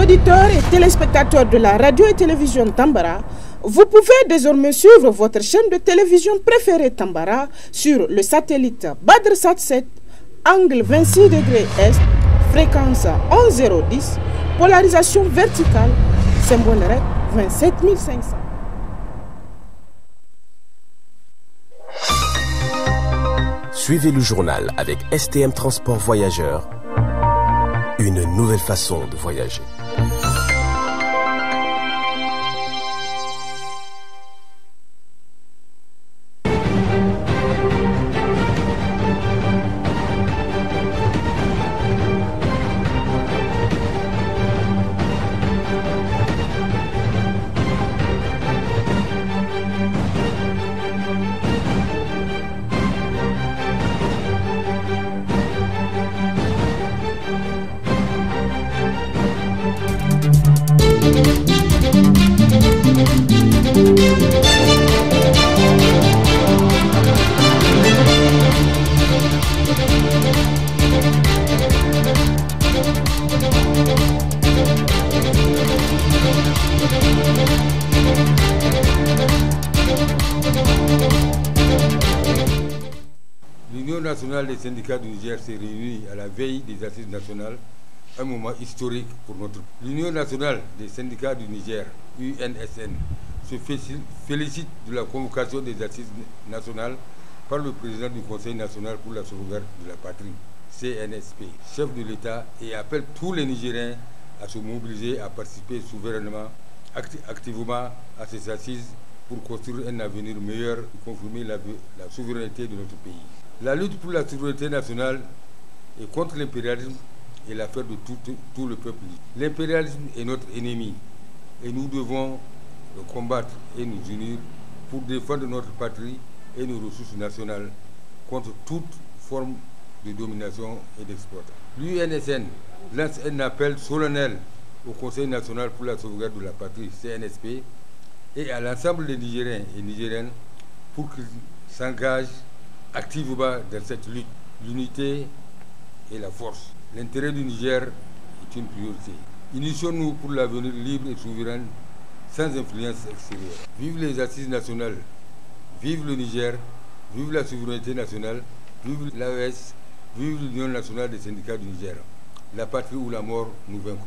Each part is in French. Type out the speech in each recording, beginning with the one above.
auditeurs et téléspectateurs de la radio et télévision Tambara, vous pouvez désormais suivre votre chaîne de télévision préférée Tambara sur le satellite BadrSat 7, angle 26 degrés Est, fréquence 11010, polarisation verticale, symbole REC 27500. Suivez le journal avec STM Transport Voyageurs, une nouvelle façon de voyager. L'Union nationale des syndicats du Niger s'est réunie à la veille des assises nationales, un moment historique pour notre pays. L'Union nationale des syndicats du Niger, UNSN, se félicite de la convocation des assises nationales par le président du Conseil national pour la sauvegarde de la patrie, CNSP, chef de l'État, et appelle tous les Nigériens à se mobiliser, à participer souverainement, activement à ces assises pour construire un avenir meilleur et confirmer la souveraineté de notre pays. La lutte pour la souveraineté nationale et contre l'impérialisme est l'affaire de tout le peuple. L'impérialisme est notre ennemi et nous devons le combattre et nous unir pour défendre notre patrie et nos ressources nationales contre toute forme de domination et d'exploitation. L'UNSN lance un appel solennel au Conseil national pour la sauvegarde de la patrie, CNSP, et à l'ensemble des Nigériens et Nigériennes pour qu'ils s'engagent activement dans cette lutte. L'unité et la force. L'intérêt du Niger est une priorité. Initions-nous pour l'avenir libre et souverain, sans influence extérieure. Vive les assises nationales, vive le Niger, vive la souveraineté nationale, vive l'AES, vive l'Union nationale des syndicats du Niger. La patrie ou la mort, nous vaincrons.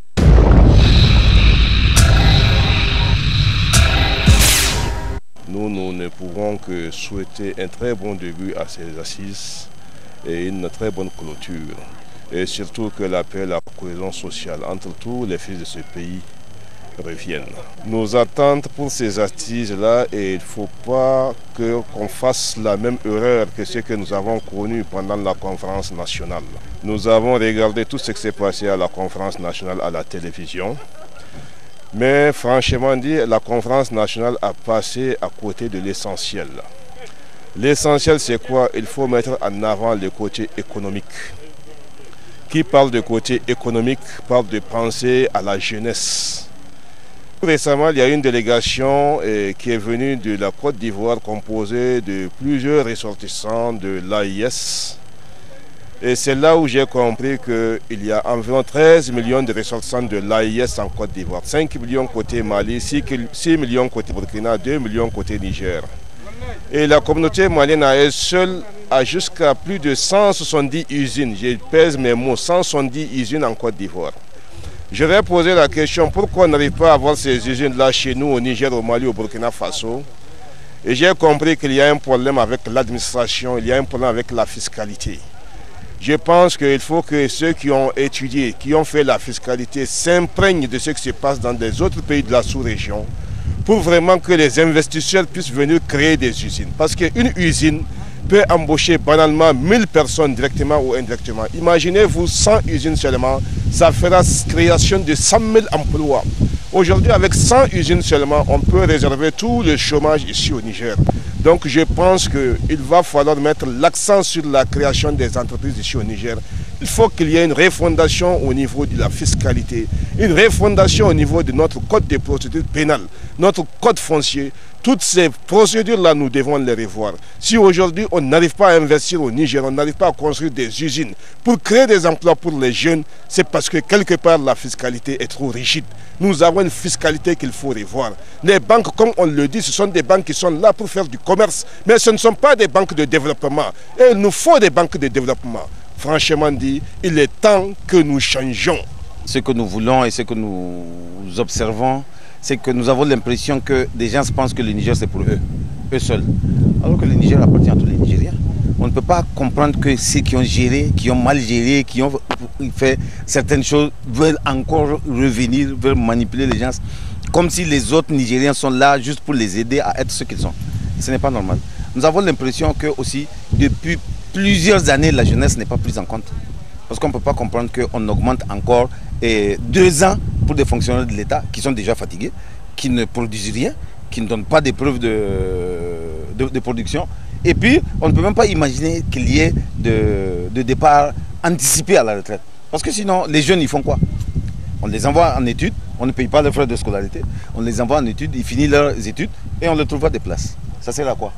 Nous ne pouvons que souhaiter un très bon début à ces assises et une très bonne clôture. Et surtout que la paix et la cohésion sociale entre tous les fils de ce pays reviennent. Nos attentes pour ces assises-là, et il ne faut pas qu'on fasse la même erreur que ce que nous avons connu pendant la conférence nationale. Nous avons regardé tout ce qui s'est passé à la conférence nationale à la télévision. Mais franchement dit, la conférence nationale a passé à côté de l'essentiel. L'essentiel, c'est quoi? Il faut mettre en avant le côté économique. Qui parle de côté économique parle de penser à la jeunesse. Récemment, il y a une délégation qui est venue de la Côte d'Ivoire composée de plusieurs ressortissants de l'AIS. Et c'est là où j'ai compris qu'il y a environ 13 millions de ressortissants de l'AIS en Côte d'Ivoire. 5 millions côté Mali, 6 millions côté Burkina, 2 millions côté Niger. Et la communauté malienne à elle seule a jusqu'à plus de 170 usines. Je pèse mes mots, 170 usines en Côte d'Ivoire. Je vais poser la question, pourquoi on n'arrive pas à avoir ces usines-là chez nous, au Niger, au Mali, au Burkina Faso? Et j'ai compris qu'il y a un problème avec l'administration, il y a un problème avec la fiscalité. Je pense qu'il faut que ceux qui ont étudié, qui ont fait la fiscalité, s'imprègnent de ce qui se passe dans des autres pays de la sous-région pour vraiment que les investisseurs puissent venir créer des usines. Parce qu'une usine peut embaucher banalement 1000 personnes directement ou indirectement. Imaginez-vous 100 usines seulement, ça fera création de 100 000 emplois. Aujourd'hui, avec 100 usines seulement, on peut réserver tout le chômage ici au Niger. Donc je pense qu'il va falloir mettre l'accent sur la création des entreprises ici au Niger Il faut qu'il y ait une refondation au niveau de la fiscalité, une refondation au niveau de notre code de procédure pénale, notre code foncier. Toutes ces procédures-là, nous devons les revoir. Si aujourd'hui on n'arrive pas à investir au Niger, on n'arrive pas à construire des usines pour créer des emplois pour les jeunes, c'est parce que quelque part la fiscalité est trop rigide. Nous avons une fiscalité qu'il faut revoir. Les banques, comme on le dit, ce sont des banques qui sont là pour faire du commerce, mais ce ne sont pas des banques de développement. Et il nous faut des banques de développement. Franchement dit, il est temps que nous changions. Ce que nous voulons et ce que nous observons, c'est que nous avons l'impression que des gens pensent que le Niger c'est pour eux seuls. Alors que le Niger appartient à tous les Nigériens. On ne peut pas comprendre que ceux qui ont géré, qui ont mal géré, qui ont fait certaines choses, veulent encore revenir, veulent manipuler les gens, comme si les autres Nigériens sont là juste pour les aider à être ce qu'ils sont. Ce n'est pas normal. Nous avons l'impression que aussi, depuis plusieurs années, la jeunesse n'est pas prise en compte. Parce qu'on ne peut pas comprendre qu'on augmente encore 2 ans pour des fonctionnaires de l'État qui sont déjà fatigués, qui ne produisent rien, qui ne donnent pas des preuves de production. Et puis, on ne peut même pas imaginer qu'il y ait de départ anticipé à la retraite. Parce que sinon, les jeunes, ils font quoi? On les envoie en études, on ne paye pas leurs frais de scolarité, on les envoie en études, ils finissent leurs études et on ne leur trouve pas de place. Ça sert à quoi?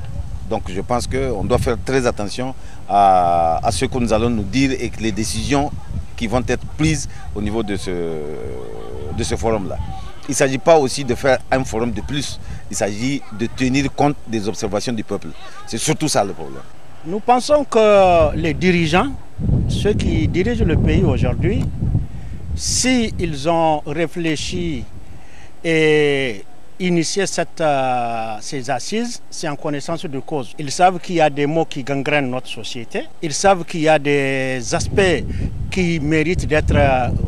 Donc je pense qu'on doit faire très attention à ce que nous allons nous dire et que les décisions qui vont être prises au niveau de ce forum-là. Il ne s'agit pas aussi de faire un forum de plus, il s'agit de tenir compte des observations du peuple. C'est surtout ça le problème. Nous pensons que les dirigeants, ceux qui dirigent le pays aujourd'hui, s'ils ont réfléchi et initié ces assises, c'est en connaissance de cause. Ils savent qu'il y a des mots qui gangrènent notre société. Ils savent qu'il y a des aspects qui méritent d'être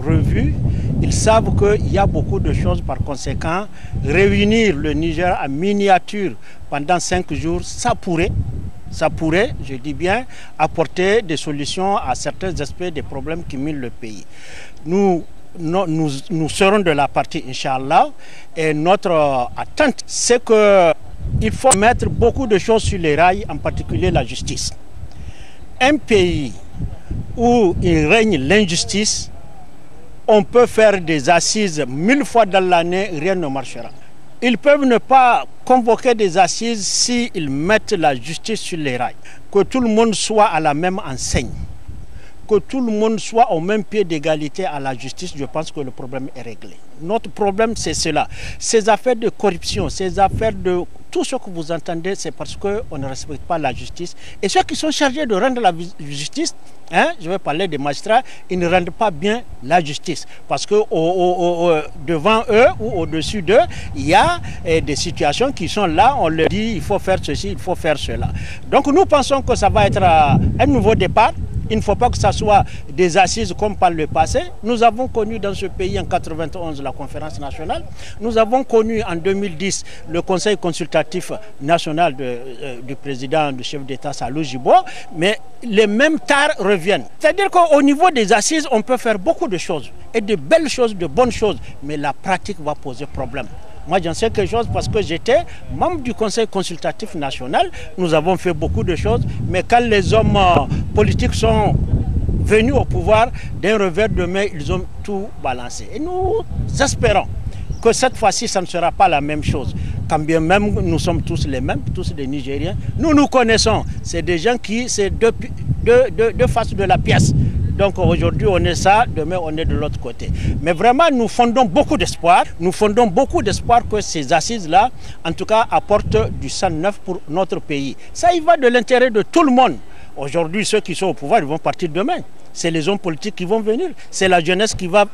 revus. Ils savent qu'il y a beaucoup de choses. Par conséquent, réunir le Niger en miniature pendant 5 jours, ça pourrait, je dis bien, apporter des solutions à certains aspects des problèmes qui minent le pays. Nous serons de la partie, Inch'Allah, et notre attente, c'est qu'il faut mettre beaucoup de choses sur les rails, en particulier la justice. Un pays où il règne l'injustice, on peut faire des assises 1000 fois dans l'année, rien ne marchera. Ils peuvent ne pas convoquer des assises s'ils mettent la justice sur les rails. Que tout le monde soit à la même enseigne. Que tout le monde soit au même pied d'égalité à la justice, je pense que le problème est réglé. Notre problème, c'est cela. Ces affaires de corruption, ces affaires de... Tout ce que vous entendez, c'est parce qu'on ne respecte pas la justice. Et ceux qui sont chargés de rendre la justice, je vais parler des magistrats, ils ne rendent pas bien la justice. Parce que devant eux ou au-dessus d'eux, il y a des situations qui sont là, on leur dit il faut faire ceci, il faut faire cela. Donc nous pensons que ça va être un nouveau départ. Il ne faut pas que ce soit des assises comme par le passé. Nous avons connu dans ce pays en 1991 la conférence nationale. Nous avons connu en 2010 le conseil consultatif national du président, du chef d'État Salou Jibo. Mais les mêmes tares reviennent. C'est-à-dire qu'au niveau des assises, on peut faire beaucoup de choses. Et de belles choses, de bonnes choses. Mais la pratique va poser problème. Moi, j'en sais quelque chose parce que j'étais membre du Conseil consultatif national. Nous avons fait beaucoup de choses. Mais quand les hommes politiques sont venus au pouvoir, d'un revers de main, ils ont tout balancé. Et nous espérons que cette fois-ci, ça ne sera pas la même chose. Quand bien même nous sommes tous les mêmes, tous des Nigériens, nous nous connaissons. C'est des gens qui, c'est deux faces de la pièce. Donc aujourd'hui on est ça, demain on est de l'autre côté. Mais vraiment nous fondons beaucoup d'espoir. Nous fondons beaucoup d'espoir que ces assises-là, en tout cas, apportent du sang neuf pour notre pays. Ça y va de l'intérêt de tout le monde. Aujourd'hui, ceux qui sont au pouvoir, ils vont partir demain. C'est les hommes politiques qui vont venir. C'est la jeunesse qui va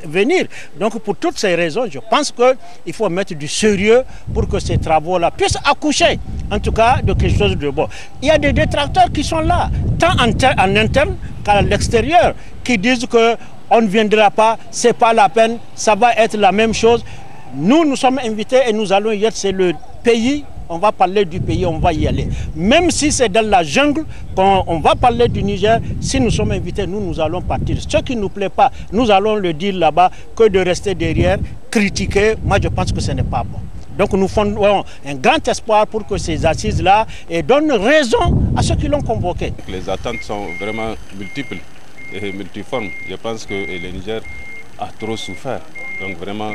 venir. Donc pour toutes ces raisons, je pense qu'il faut mettre du sérieux pour que ces travaux-là puissent accoucher, en tout cas, de quelque chose de bon. Il y a des détracteurs qui sont là, tant en interne qu'à l'extérieur, qui disent qu'on ne viendra pas, ce n'est pas la peine, ça va être la même chose. Nous sommes invités et nous allons y être, c'est le pays. On va parler du pays, on va y aller. Même si c'est dans la jungle, quand on va parler du Niger, si nous sommes invités, nous allons partir. Ce qui ne nous plaît pas, nous allons le dire là-bas, que de rester derrière, critiquer. Moi, je pense que ce n'est pas bon. Donc nous fondons un grand espoir pour que ces assises-là donnent raison à ceux qui l'ont convoqué. Les attentes sont vraiment multiples. multiforme. Je pense que le Niger a trop souffert. Donc vraiment,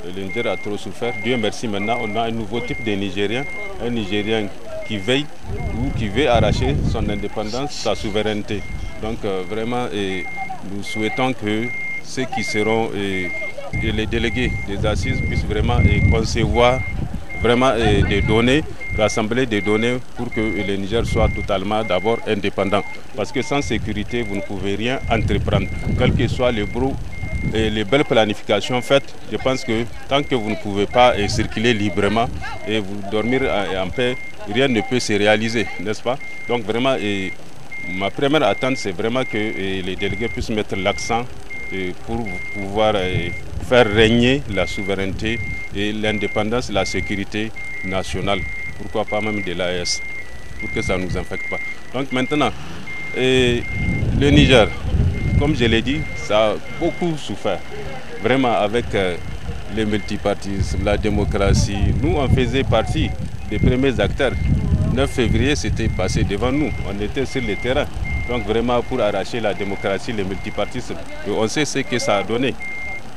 le Niger a trop souffert. Dieu merci, maintenant, on a un nouveau type de Nigérien. Un Nigérien qui veille ou qui veut arracher son indépendance, sa souveraineté. Donc vraiment, nous souhaitons que ceux qui seront les délégués des assises puissent vraiment concevoir vraiment des données, rassembler des données pour que le Niger soit totalement d'abord indépendant. Parce que sans sécurité, vous ne pouvez rien entreprendre. Quel que soit le brou et les belles planifications faites, je pense que tant que vous ne pouvez pas circuler librement et vous dormir en paix, rien ne peut se réaliser, n'est-ce pas? Donc vraiment, ma première attente, c'est vraiment que les délégués puissent mettre l'accent pour pouvoir faire régner la souveraineté et l'indépendance, la sécurité nationale, pourquoi pas même de l'AES, pour que ça ne nous infecte pas. Donc maintenant, le Niger, comme je l'ai dit, ça a beaucoup souffert, vraiment avec le multipartisme, la démocratie. Nous, on faisait partie des premiers acteurs. 9 février, c'était passé devant nous, on était sur le terrain. Donc vraiment pour arracher la démocratie, le multipartisme, et on sait ce que ça a donné.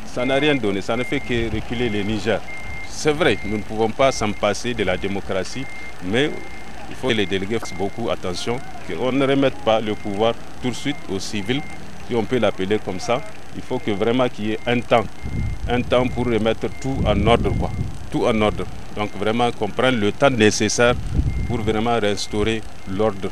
Ça n'a rien donné, ça ne fait que reculer le Niger. C'est vrai, nous ne pouvons pas s'en passer de la démocratie, mais il faut que les délégués fassent beaucoup attention, qu'on ne remette pas le pouvoir tout de suite aux civils, si on peut l'appeler comme ça. Il faut que vraiment qu'il y ait un temps pour remettre tout en ordre, quoi. Tout en ordre. Donc vraiment qu'on prenne le temps nécessaire pour vraiment restaurer l'ordre.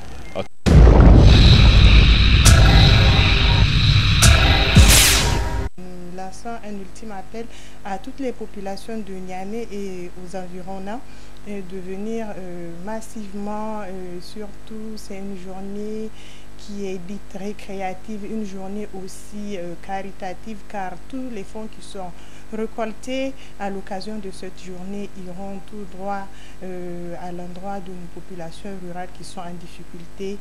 Un ultime appel à toutes les populations de Niamey et aux environnants de venir massivement, surtout c'est une journée qui est dite récréative, une journée aussi caritative, car tous les fonds qui sont récoltés à l'occasion de cette journée iront tout droit à l'endroit de nos populations rurales qui sont en difficulté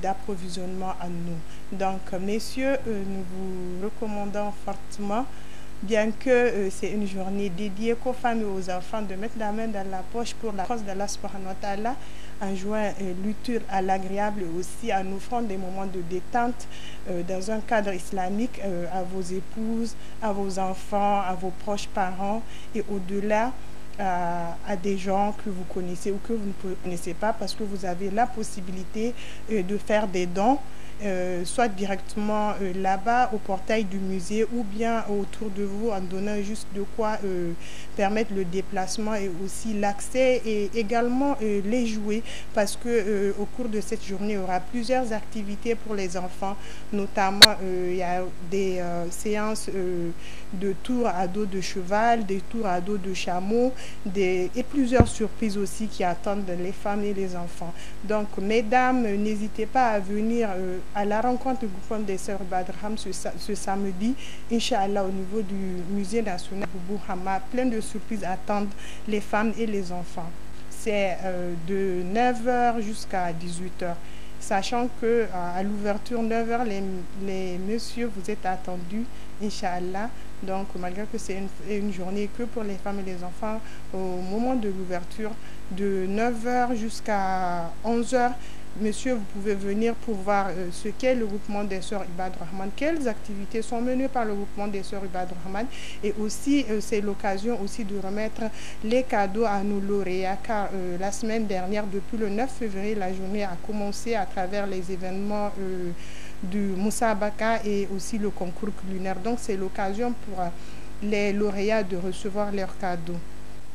d'approvisionnement en eau. Donc, messieurs, nous vous recommandons fortement, bien que c'est une journée dédiée qu'aux femmes et aux enfants, de mettre la main dans la poche pour la cause d'Allah subhanahu wa ta'ala, en jouant l'utile à l'agréable et aussi en offrant des moments de détente dans un cadre islamique à vos épouses, à vos enfants, à vos proches parents et au-delà à des gens que vous connaissez ou que vous ne connaissez pas, parce que vous avez la possibilité de faire des dons, soit directement là-bas au portail du musée ou bien autour de vous en donnant juste de quoi permettre le déplacement et aussi l'accès et également les jouets, parce que au cours de cette journée il y aura plusieurs activités pour les enfants, notamment il y a des séances de tours à dos de cheval, des tours à dos de chameau et plusieurs surprises aussi qui attendent les femmes et les enfants. Donc mesdames, n'hésitez pas à venir à la rencontre du groupe des Sœurs Badraham ce samedi, Inch'Allah, au niveau du musée national Boubou Hama. Plein de surprises attendent les femmes et les enfants. C'est de 9h jusqu'à 18h. Sachant que à l'ouverture 9h, les messieurs, vous êtes attendus, Inch'Allah. Donc malgré que c'est une journée que pour les femmes et les enfants, au moment de l'ouverture, de 9h jusqu'à 11h, monsieur, vous pouvez venir pour voir ce qu'est le groupement des Sœurs Ibad Rahman, quelles activités sont menées par le groupement des Sœurs Ibad Rahman, et aussi c'est l'occasion aussi de remettre les cadeaux à nos lauréats, car la semaine dernière, depuis le 9 février, la journée a commencé à travers les événements du Moussa Baka et aussi le concours culinaire. Donc c'est l'occasion pour les lauréats de recevoir leurs cadeaux.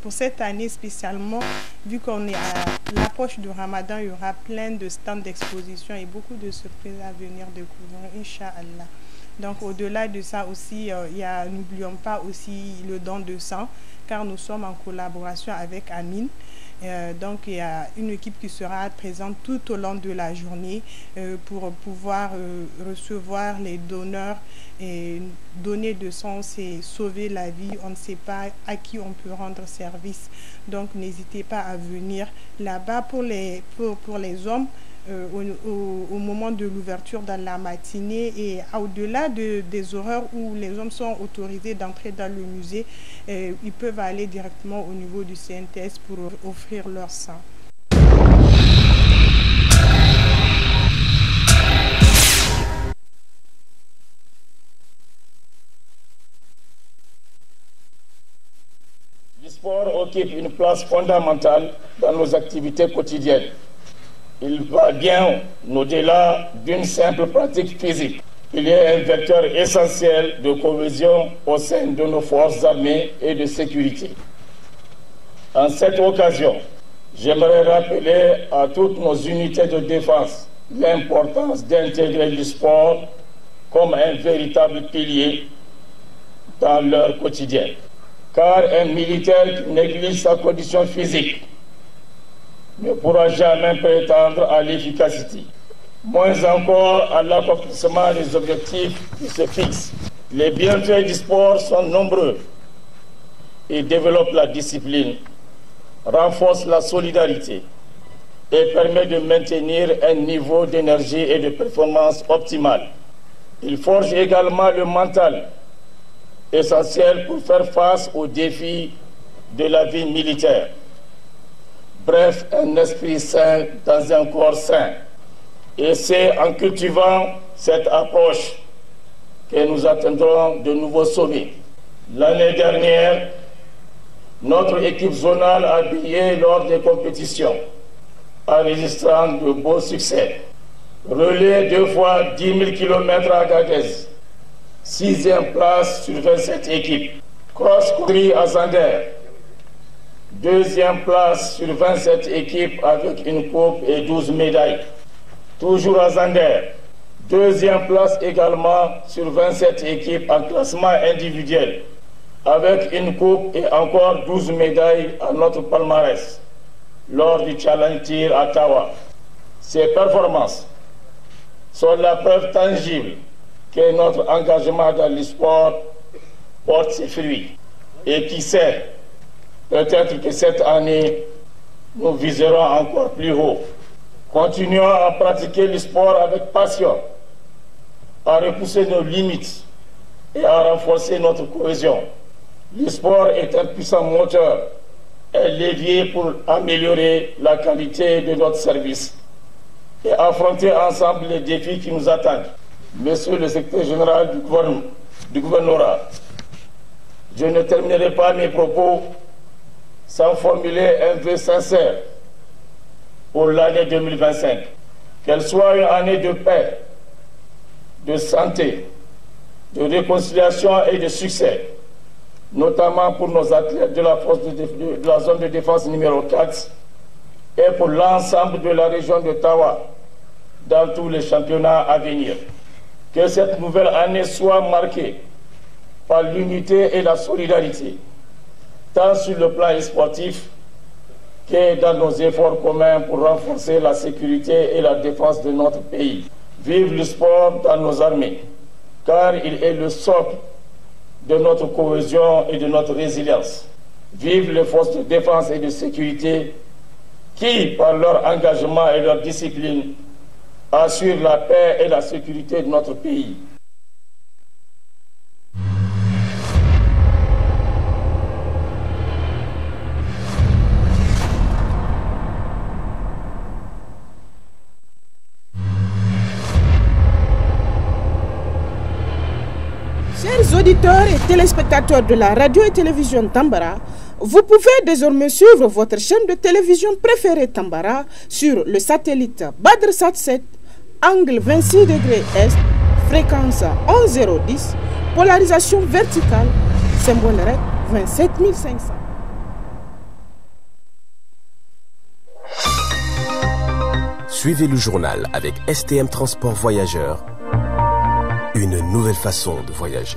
Pour cette année spécialement, vu qu'on est à l'approche du Ramadan, il y aura plein de stands d'exposition et beaucoup de surprises à venir découvrir, Inch'Allah. Donc au-delà de ça aussi, n'oublions pas aussi le don de sang, car nous sommes en collaboration avec Amine. Donc il y a une équipe qui sera présente tout au long de la journée pour pouvoir recevoir les donneurs. Et donner de sang, c'est sauver la vie. On ne sait pas à qui on peut rendre service. Donc n'hésitez pas à venir là-bas pour les hommes. Au moment de l'ouverture dans la matinée et au-delà des horaires où les hommes sont autorisés d'entrer dans le musée, ils peuvent aller directement au niveau du CNTS pour offrir leur sang. occupe une place fondamentale dans nos activités quotidiennes. Il va bien au-delà d'une simple pratique physique. Il est un vecteur essentiel de cohésion au sein de nos forces armées et de sécurité. En cette occasion, j'aimerais rappeler à toutes nos unités de défense l'importance d'intégrer le sport comme un véritable pilier dans leur quotidien. Car un militaire qui néglige sa condition physique ne pourra jamais prétendre à l'efficacité, moins encore à l'accomplissement des objectifs qui se fixent. Les bienfaits du sport sont nombreux. Il développe la discipline, renforce la solidarité et permet de maintenir un niveau d'énergie et de performance optimal. Il forge également le mental, essentiel pour faire face aux défis de la vie militaire. Bref, un esprit sain dans un corps sain. Et c'est en cultivant cette approche que nous atteindrons de nouveaux sommets. L'année dernière, notre équipe zonale a brillé lors des compétitions, enregistrant de beaux succès. Relais 2 fois 10 000 km à Agadez, 6e place sur 27 équipes. Cross-country à Zander, 2e place sur 27 équipes avec une coupe et 12 médailles. Toujours à Zander, 2e place également sur 27 équipes en classement individuel, avec une coupe et encore 12 médailles à notre palmarès lors du Challenge Tir à Tawa. Ces performances sont la preuve tangible que notre engagement dans le sport porte ses fruits. Et qui sait, peut-être que cette année, nous viserons encore plus haut. Continuons à pratiquer le sport avec passion, à repousser nos limites et à renforcer notre cohésion. Le sport est un puissant moteur, un levier pour améliorer la qualité de notre service et affronter ensemble les défis qui nous attendent. Monsieur le secrétaire général du gouvernorat, je ne terminerai pas mes propos sans formuler un vœu sincère pour l'année 2025. Qu'elle soit une année de paix, de santé, de réconciliation et de succès, notamment pour nos athlètes de la force de la zone de défense numéro 4 et pour l'ensemble de la région de Tawa dans tous les championnats à venir. Que cette nouvelle année soit marquée par l'unité et la solidarité, tant sur le plan sportif que dans nos efforts communs pour renforcer la sécurité et la défense de notre pays. Vive le sport dans nos armées, car il est le socle de notre cohésion et de notre résilience. Vive les forces de défense et de sécurité qui, par leur engagement et leur discipline, assurent la paix et la sécurité de notre pays. Chers auditeurs et téléspectateurs de la radio et télévision Tambara, vous pouvez désormais suivre votre chaîne de télévision préférée Tambara sur le satellite BadrSat 7, angle 26 degrés Est, fréquence 11010, polarisation verticale, symbole REC 27500. Suivez le journal avec STM Transport Voyageurs, une nouvelle façon de voyager.